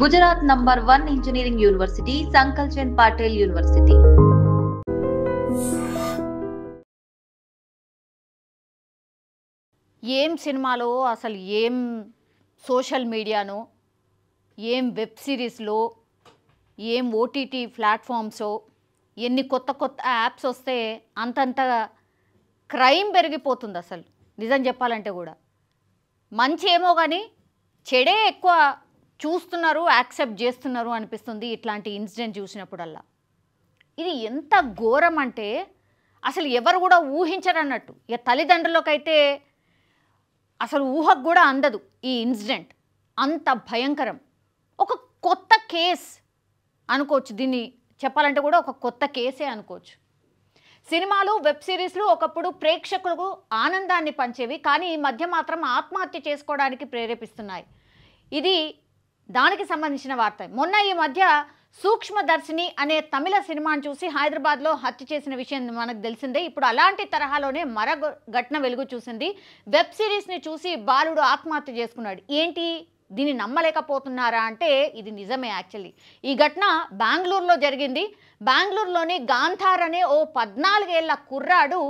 Gujarat number 1 engineering university Sankalchand Patil university. ఏం సినిమాలో అసలు ఏం సోషల్ మీడియానో ఏం వెబ్ సిరీస్లో ఏం ఓటీటీ ప్లాట్ఫామ్సో ఎన్ని కొత్త కొత్త యాప్స్ వస్తే అంతంత క్రైమ్ పెరిగిపోతుంది. అసలు నిజం చెప్పాలంటే కూడా మంచి ఏమో కానీ చెడే ఎక్కువ చూస్తున్నారు, యాక్సెప్ట్ చేస్తున్నారు అనిపిస్తుంది ఇట్లాంటి ఇన్సిడెంట్ చూసినప్పుడల్లా. ఇది ఎంత ఘోరం అంటే అసలు ఎవరు కూడా ఊహించరు అన్నట్టు. ఇక తల్లిదండ్రులకైతే అసలు ఊహకు కూడా అందదు ఈ ఇన్సిడెంట్. అంత భయంకరం. ఒక కొత్త కేస్ అనుకోవచ్చు, దీన్ని చెప్పాలంటే కూడా ఒక కొత్త కేసే అనుకోవచ్చు. సినిమాలు, వెబ్ సిరీస్లు ఒకప్పుడు ప్రేక్షకులకు ఆనందాన్ని పంచేవి, కానీ ఈ మధ్య మాత్రం ఆత్మహత్య చేసుకోవడానికి ప్రేరేపిస్తున్నాయి. ఇది దానికి సంబంధించిన వార్త. మొన్న ఈ మధ్య సూక్ష్మదర్శిని అనే తమిళ సినిమాను చూసి హైదరాబాద్లో హత్య చేసిన విషయం మనకు తెలిసిందే. ఇప్పుడు అలాంటి తరహాలోనే మరో ఘటన వెలుగు చూసింది. వెబ్ సిరీస్ని చూసి బాలుడు ఆత్మహత్య చేసుకున్నాడు. ఏంటి, దీన్ని నమ్మలేకపోతున్నారా అంటే ఇది నిజమే. యాక్చువల్లీ ఈ ఘటన బెంగళూరులో జరిగింది. బెంగళూరులోని గాంధార్ అనే ఓ 14 ఏళ్ల కుర్రాడు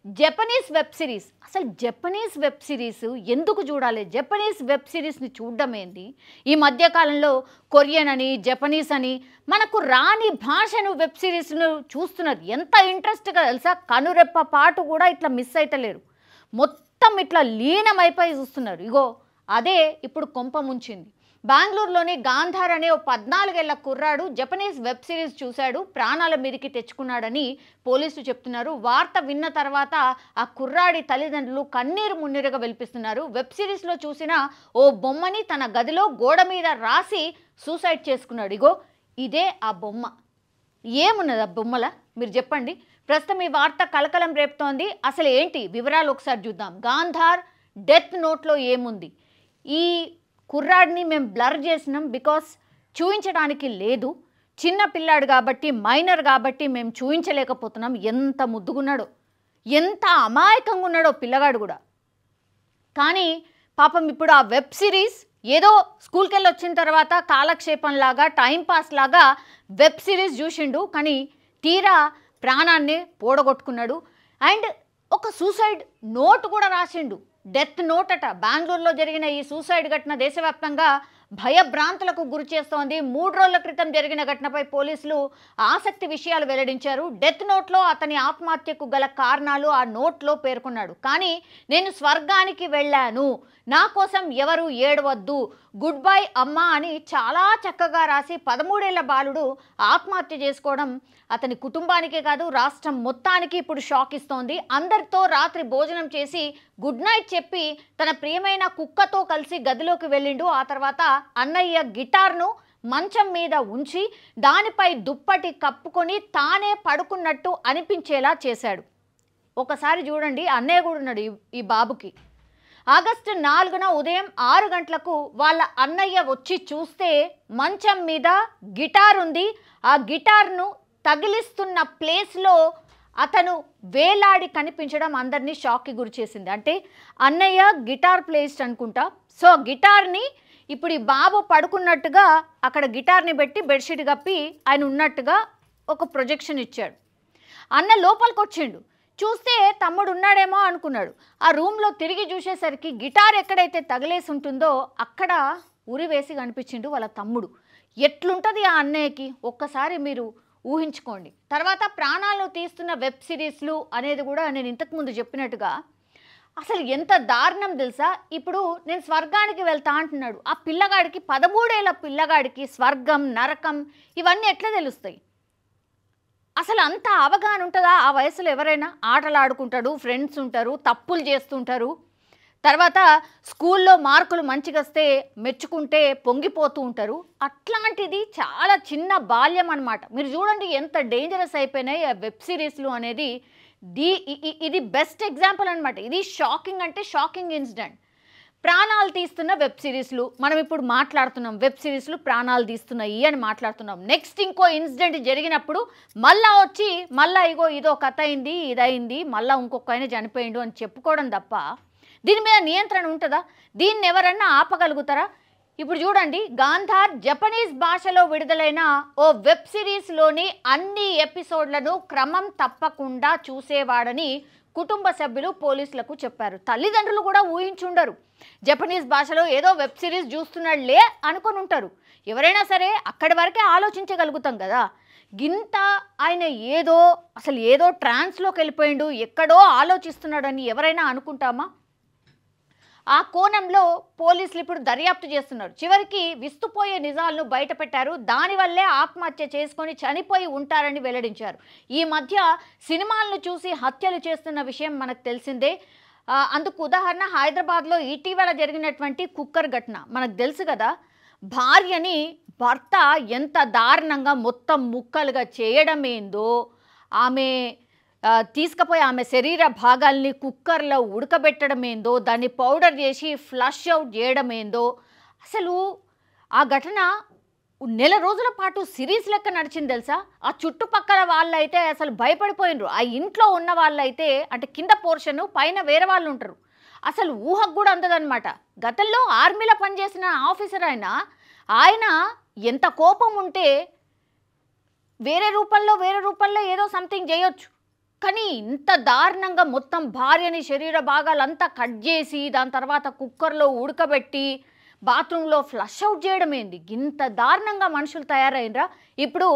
జపనీస్ వెబ్ సిరీస్, అసలు జపనీస్ వెబ్ సిరీస్ ఎందుకు చూడాలి? జపనీస్ వెబ్ సిరీస్ని చూడడం ఏంటి? ఈ మధ్యకాలంలో కొరియన్ అని, జపనీస్ అని మనకు రాని భాషను వెబ్ సిరీస్ను చూస్తున్నారు. ఎంత ఇంట్రెస్ట్గా తెలుసా? కనురెప్ప పాటు కూడా ఇట్లా మిస్ అయితలేరు. మొత్తం ఇట్లా లీనమైపోయి చూస్తున్నారు. ఇగో అదే ఇప్పుడు కొంప ముంచింది. బెంగళూరులోని గాంధార్ అనే ఓ 14 ఏళ్ల కుర్రాడు జపనీస్ వెబ్ సిరీస్ చూశాడు, ప్రాణాల మీదకి తెచ్చుకున్నాడని పోలీసులు చెప్తున్నారు. వార్త విన్న తర్వాత ఆ కుర్రాడి తల్లిదండ్రులు కన్నీరు మున్నీరుగా వెలిపిస్తున్నారు. వెబ్ సిరీస్లో చూసిన ఓ బొమ్మని తన గదిలో గోడ మీద రాసి సూసైడ్ చేసుకున్నాడు. ఇగో ఇదే ఆ బొమ్మ. ఏమున్నది ఆ బొమ్మల మీరు చెప్పండి. ప్రస్తుతం ఈ వార్త కలకలం రేపుతోంది. అసలు ఏంటి వివరాలు ఒకసారి చూద్దాం. గాంధార్ డెత్ నోట్లో ఏముంది? ఈ కుర్రాడిని మేము బ్లర్ చేసినాం, బికాస్ చూపించడానికి లేదు. చిన్న పిల్లాడు కాబట్టి, మైనర్ కాబట్టి మేము చూపించలేకపోతున్నాం. ఎంత ముద్దుగున్నాడో, ఎంత అమాయకంగా ఉన్నాడో పిల్లగాడు కూడా. కానీ పాపం ఇప్పుడు ఆ వెబ్ సిరీస్ ఏదో స్కూల్కి వెళ్ళి వచ్చిన తర్వాత కాలక్షేపంలాగా, టైంపాస్ లాగా వెబ్ సిరీస్ చూసిండు, కానీ తీరా ప్రాణాన్ని పోడగొట్టుకున్నాడు. అండ్ ఒక సూసైడ్ నోట్ కూడా రాసిండు, డెత్ నోట్ అట. బెంగళూరులో జరిగిన ఈ సూసైడ్ ఘటన దేశవ్యాప్తంగా భయభ్రాంతులకు గురి చేస్తోంది. 3 రోజుల క్రితం జరిగిన ఘటనపై పోలీసులు ఆసక్తి విషయాలు వెల్లడించారు. డెత్ నోట్లో అతని ఆత్మహత్యకు గల కారణాలు ఆ నోట్లో పేర్కొన్నాడు. కానీ నేను స్వర్గానికి వెళ్ళాను, నా కోసం ఎవరు ఏడవద్దు, గుడ్ బై అమ్మా అని చాలా చక్కగా రాసి 13 ఏళ్ల బాలుడు ఆత్మహత్య చేసుకోవడం అతని కుటుంబానికే కాదు రాష్ట్రం మొత్తానికి ఇప్పుడు షాక్ ఇస్తోంది. అందరితో రాత్రి భోజనం చేసి గుడ్ నైట్ చెప్పి తన ప్రియమైన కుక్కతో కలిసి గదిలోకి వెళ్ళిండు. ఆ తర్వాత అన్నయ్య గిటార్ను మంచం మీద ఉంచి దానిపై దుప్పటి కప్పుకొని తానే పడుకున్నట్టు అనిపించేలా చేశాడు. ఒకసారి చూడండి, అన్నయ్య కూడా ఉన్నాడు ఈ బాబుకి. ఆగస్టు 4న ఉదయం 6 గంటలకు వాళ్ళ అన్నయ్య వచ్చి చూస్తే మంచం మీద గిటార్ ఉంది. ఆ గిటార్ను తగిలిస్తున్న ప్లేస్లో అతను వేలాడి కనిపించడం అందరినీ షాక్కి గురి చేసింది. అంటే అన్నయ్య గిటార్ ప్లేస్ట్ అనుకుంటా. సో గిటార్ని ఇప్పుడు ఈ బాబు పడుకున్నట్టుగా అక్కడ గిటార్ని పెట్టి బెడ్షీట్ కప్పి ఆయన ఉన్నట్టుగా ఒక ప్రొజెక్షన్ ఇచ్చాడు. అన్న లోపలికి వచ్చిండు, చూస్తే తమ్ముడు ఉన్నాడేమో అనుకున్నాడు. ఆ రూమ్లో తిరిగి చూసేసరికి గిటార్ ఎక్కడైతే తగిలేసి ఉంటుందో అక్కడ ఉరి వేసి కనిపించిండు వాళ్ళ తమ్ముడు. ఎట్లుంటుంది ఆ అన్నయ్యకి ఒక్కసారి మీరు ఊహించుకోండి. తర్వాత ప్రాణాలను తీస్తున్న వెబ్ సిరీస్లు అనేది కూడా నేను ఇంతకుముందు చెప్పినట్టుగా అసలు ఎంత దారుణం తెలుసా? ఇప్పుడు నేను స్వర్గానికి వెళ్తా అంటున్నాడు. ఆ పిల్లగాడికి, 13 ఏళ్ల పిల్లగాడికి స్వర్గం, నరకం ఇవన్నీ ఎట్లా తెలుస్తాయి? అసలు అంత అవగాహన ఉంటుందా ఆ వయసులో? ఎవరైనా ఆటలు ఆడుకుంటాడు, ఫ్రెండ్స్ ఉంటారు, తప్పులు చేస్తుంటారు. తర్వాత స్కూల్లో మార్కులు మంచిగా వస్తే మెచ్చుకుంటే పొంగిపోతూ ఉంటారు. అట్లాంటిది చాలా చిన్న బాల్యం అన్నమాట. మీరు చూడండి ఎంత డేంజరస్ అయిపోయినాయి ఆ వెబ్ సిరీస్లు అనేది. ఇది బెస్ట్ ఎగ్జాంపుల్ అనమాట. ఇది షాకింగ్ అంటే షాకింగ్ ఇన్సిడెంట్. ప్రాణాలు తీస్తున్న వెబ్ సిరీస్లు మనం ఇప్పుడు మాట్లాడుతున్నాం. వెబ్ సిరీస్లు ప్రాణాలు తీస్తున్నాయి అని మాట్లాడుతున్నాం. నెక్స్ట్ ఇంకో ఇన్సిడెంట్ జరిగినప్పుడు మళ్ళా వచ్చి మళ్ళీ ఇగో ఇదో కథ అయింది, ఇదైంది, మళ్ళీ ఇంకొక ఆయన చనిపోయిండు అని చెప్పుకోవడం తప్ప దీని మీద నియంత్రణ ఉంటుందా? దీన్ని ఎవరన్నా ఆపగలుగుతారా? ఇప్పుడు చూడండి, గాంధార్ జపనీస్ భాషలో విడుదలైన ఓ వెబ్ సిరీస్లోని అన్ని ఎపిసోడ్లను క్రమం తప్పకుండా చూసేవాడని కుటుంబ సభ్యులు పోలీసులకు చెప్పారు. తల్లిదండ్రులు కూడా ఊహించుండరు. జపనీస్ భాషలో ఏదో వెబ్ సిరీస్ చూస్తున్నాడులే అనుకొని ఉంటారు. ఎవరైనా సరే అక్కడి వరకే ఆలోచించగలుగుతాం కదా. గింత ఆయన అసలు ఏదో ట్రాన్స్లోకి వెళ్ళిపోయిండు, ఎక్కడో ఆలోచిస్తున్నాడని ఎవరైనా అనుకుంటామా? ఆ కోణంలో పోలీసులు ఇప్పుడు దర్యాప్తు చేస్తున్నారు. చివరికి విస్తుపోయే నిజాలను బయటపెట్టారు. దానివల్లే ఆత్మహత్య చేసుకొని చనిపోయి ఉంటారని వెల్లడించారు. ఈ మధ్య సినిమాలను చూసి హత్యలు చేస్తున్న విషయం మనకు తెలిసిందే. అందుకు ఉదాహరణ హైదరాబాద్లో ఇటీవల జరిగినటువంటి కుక్కర్ ఘటన మనకు తెలుసు కదా. భార్యని భర్త ఎంత దారుణంగా మొత్తం ముక్కలుగా చేయడమేందో, ఆమె తీసుకుపోయి ఆమె శరీర భాగాల్ని కుక్కర్లో ఉడకబెట్టడమేందో, దాన్ని పౌడర్ చేసి ఫ్లష్ అవుట్ చేయడమేందో, అసలు ఆ ఘటన నెల రోజుల పాటు సిరీస్ లెక్క నడిచింది తెలుసా. ఆ చుట్టుపక్కల వాళ్ళైతే అసలు భయపడిపోయినరు. ఆ ఇంట్లో ఉన్న వాళ్ళైతే, అంటే కింద పోర్షను పైన వేరే వాళ్ళు ఉంటారు, అసలు ఊహకు కూడా అందదనమాట. గతంలో ఆర్మీలో పనిచేసిన ఆఫీసర్ ఆయన ఎంత కోపం ఉంటే వేరే రూపంలో ఏదో సంథింగ్ చేయొచ్చు. కానీ ఇంత దారుణంగా మొత్తం భార్యని శరీర భాగాలంతా కట్ చేసి దాని తర్వాత కుక్కర్లో ఉడకబెట్టి బాత్రూంలో ఫ్లష్ అవుట్ చేయడం ఏంది? ఇంత దారుణంగా మనుషులు తయారైనరా? ఇప్పుడు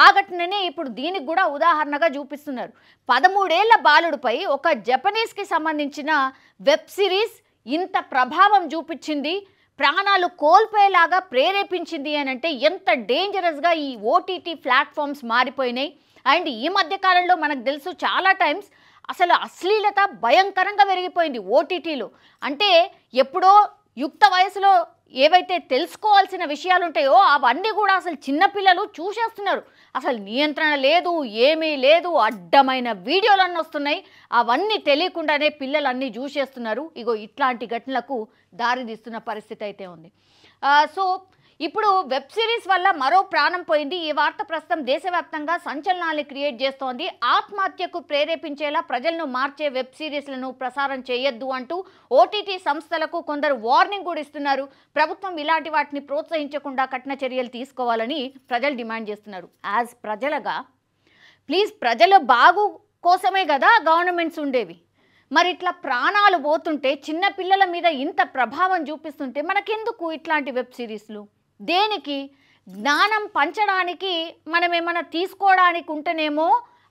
ఆ ఘటననే ఇప్పుడు దీనికి కూడా ఉదాహరణగా చూపిస్తున్నారు. 13 ఏళ్ల బాలుడిపై ఒక జపనీస్కి సంబంధించిన వెబ్ సిరీస్ ఇంత ప్రభావం చూపించింది, ప్రాణాలు కోల్పోయేలాగా ప్రేరేపించింది అని అంటే ఎంత డేంజరస్గా ఈ ఓటీటీ ప్లాట్ఫామ్స్ మారిపోయినాయి. అండ్ ఈ మధ్య కాలంలో మనకు తెలుసు చాలా టైమ్స్ అసలు అశ్లీలత భయంకరంగా పెరిగిపోయింది ఓటీటీలో. అంటే ఎప్పుడో యుక్త వయసులో ఏవైతే తెలుసుకోవాల్సిన విషయాలు ఉంటాయో అవన్నీ కూడా అసలు చిన్నపిల్లలు చూసేస్తున్నారు. అసలు నియంత్రణ లేదు, ఏమీ లేదు, అడ్డమైన వీడియోలన్నీ వస్తున్నాయి. అవన్నీ తెలియకుండానే పిల్లలన్నీ చూసేస్తున్నారు. ఇగో ఇట్లాంటి ఘటనలకు దారితీస్తున్న పరిస్థితి అయితే ఉంది. సో ఇప్పుడు వెబ్ సిరీస్ వల్ల మరో ప్రాణం పోయింది. ఈ వార్త ప్రస్తుతం దేశవ్యాప్తంగా సంచలనాన్ని క్రియేట్ చేస్తోంది. ఆత్మహత్యకు ప్రేరేపించేలా ప్రజలను మార్చే వెబ్ సిరీస్లను ప్రసారం చేయొద్దు అంటూ ఓటీటీ సంస్థలకు కొందరు వార్నింగ్ కూడా ఇస్తున్నారు. ప్రభుత్వం ఇలాంటి వాటిని ప్రోత్సహించకుండా కఠిన చర్యలు తీసుకోవాలని ప్రజలు డిమాండ్ చేస్తున్నారు. యాజ్ ప్రజలుగా ప్లీజ్, ప్రజల బాగు కోసమే కదా గవర్నమెంట్స్ ఉండేవి. మరి ఇట్లా ప్రాణాలు పోతుంటే, చిన్న పిల్లల మీద ఇంత ప్రభావం చూపిస్తుంటే మనకెందుకు ఇట్లాంటి వెబ్ సిరీస్లు? దేనికి? జ్ఞానం పంచడానికి మనం ఏమైనా తీసుకోవడానికి ఉంటేనేమో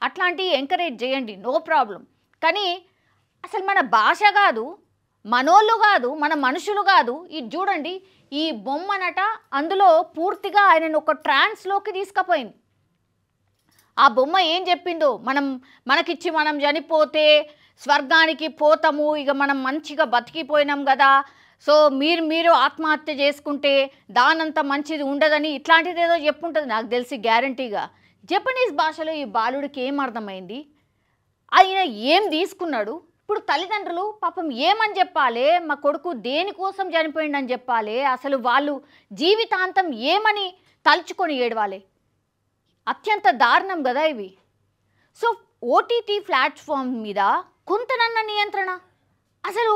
అట్లాంటివి ఎంకరేజ్ చేయండి, నో ప్రాబ్లం. కానీ అసలు మన భాష కాదు, మనోళ్ళు కాదు, మన మనుషులు కాదు. ఇది చూడండి, ఈ బొమ్మనట అందులో పూర్తిగా ఆయనను ఒక ట్రాన్స్లోకి తీసుకుపోయింది. ఆ బొమ్మ ఏం చెప్పిందో, మనకిచ్చి మనం చనిపోతే స్వర్గానికి పోతాము, ఇక మనం మంచిగా బతికిపోయినాం కదా, సో మీరు ఆత్మహత్య చేసుకుంటే దానంత మంచిది ఉండదని ఇట్లాంటిది ఏదో చెప్పుంటుంది నాకు తెలిసి గ్యారంటీగా. జపనీస్ భాషలో ఈ బాలుడికి ఏం అర్థమైంది? ఆయన ఏం తీసుకున్నాడు? ఇప్పుడు తల్లిదండ్రులు పాపం ఏమని చెప్పాలి? మా కొడుకు దేనికోసం చనిపోయిందని చెప్పాలి? అసలు వాళ్ళు జీవితాంతం ఏమని తలుచుకొని ఏడవాలి? అత్యంత దారుణం కదా ఇవి. సో ఓటీటీ ప్లాట్ఫామ్ మీద కొంతనన్న నియంత్రణ, అసలు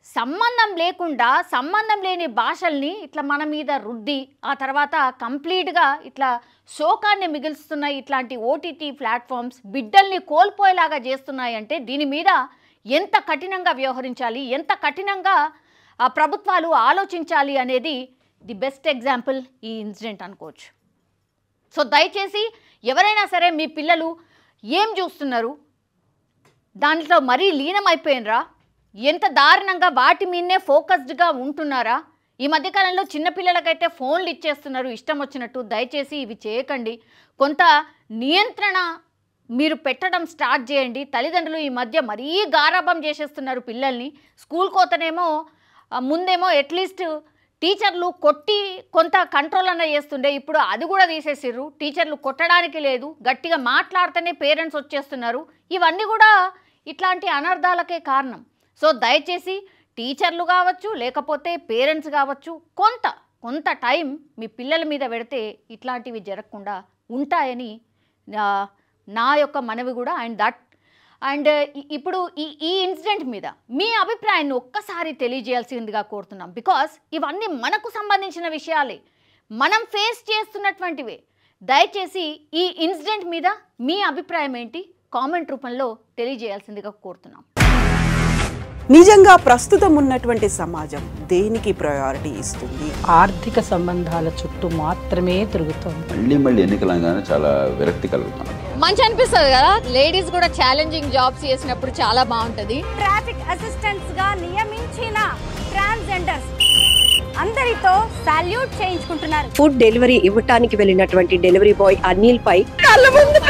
సంబంధం లేకుండా సంబంధం లేని భాషల్ని ఇట్లా మన మీద రుద్ది ఆ తర్వాత కంప్లీట్గా ఇట్లా శోకాన్ని మిగులుస్తున్నాయి. ఇట్లాంటి ఓటీటీ ప్లాట్ఫామ్స్ బిడ్డల్ని కోల్పోయేలాగా చేస్తున్నాయి అంటే దీని మీద ఎంత కఠినంగా వ్యవహరించాలి, ఎంత కఠినంగా ప్రభుత్వాలు ఆలోచించాలి అనేది ది బెస్ట్ ఎగ్జాంపుల్ ఈ ఇన్సిడెంట్ అనుకోవచ్చు. సో దయచేసి ఎవరైనా సరే మీ పిల్లలు ఏం చూస్తున్నారు, దాంట్లో మరీ లీనమైపోయినరా, ఎంత దారుణంగా వాటి మీదనే ఫోకస్డ్గా ఉంటున్నారా? ఈ మధ్యకాలంలో చిన్నపిల్లలకైతే ఫోన్లు ఇచ్చేస్తున్నారు ఇష్టం వచ్చినట్టు. దయచేసి ఇవి చేయకండి. కొంత నియంత్రణ మీరు పెట్టడం స్టార్ట్ చేయండి. తల్లిదండ్రులు ఈ మధ్య మరీ గారాబం చేసేస్తున్నారు పిల్లల్ని. స్కూల్ కోతనేమో ముందేమో అట్లీస్ట్ టీచర్లు కొట్టి కొంత కంట్రోల్ అన్న చేస్తుండే, ఇప్పుడు అది కూడా తీసేసిర్రు. టీచర్లు కొట్టడానికి లేదు, గట్టిగా మాట్లాడితేనే పేరెంట్స్ వచ్చేస్తున్నారు. ఇవన్నీ కూడా ఇట్లాంటి అనర్థాలకే కారణం. సో దయచేసి టీచర్లు కావచ్చు, లేకపోతే పేరెంట్స్ కావచ్చు, కొంత టైం మీ పిల్లల మీద పెడితే ఇట్లాంటివి జరగకుండా ఉంటాయని నా యొక్క మనవి కూడా. అండ్ దట్ అండ్ ఇప్పుడు ఈ ఇన్సిడెంట్ మీద మీ అభిప్రాయాన్ని ఒక్కసారి తెలియజేయాల్సిందిగా కోరుతున్నాం. బికాస్ ఇవన్నీ మనకు సంబంధించిన విషయాలే, మనం ఫేస్ చేస్తున్నటువంటివే. దయచేసి ఈ ఇన్సిడెంట్ మీద మీ అభిప్రాయం ఏంటి కామెంట్ రూపంలో తెలియజేయాల్సిందిగా కోరుతున్నాం. నిజంగా ప్రస్తుతం ఉన్నటువంటి సమాజం దేనికి ప్రయారిటీ ఇస్తుంది? ఆర్థిక సంబంధాల చుట్టూ మాత్రమే తిరుగుతుంది. మళ్ళీ ఎన్నికలంగానే చాలా విరక్తి కలుగుతున్నాం. మంచి అనిపిస్తుంది కదా, లేడీస్ కూడా ఛాలెంజింగ్ జాబ్స్ చేసినప్పుడు చాలా బాగుంటది. ట్రాఫిక్ అసిస్టెంట్స్ గా నియమించిన ట్రాన్స్జెండర్స్ అందరితో సాల్యూట్ చేయించుకుంటున్నారు. ఫుడ్ డెలివరీ ఇవ్వటానికి వెళ్ళినటువంటి డెలివరీ బాయ్ అనిల్ పై కళ్ళ ముందు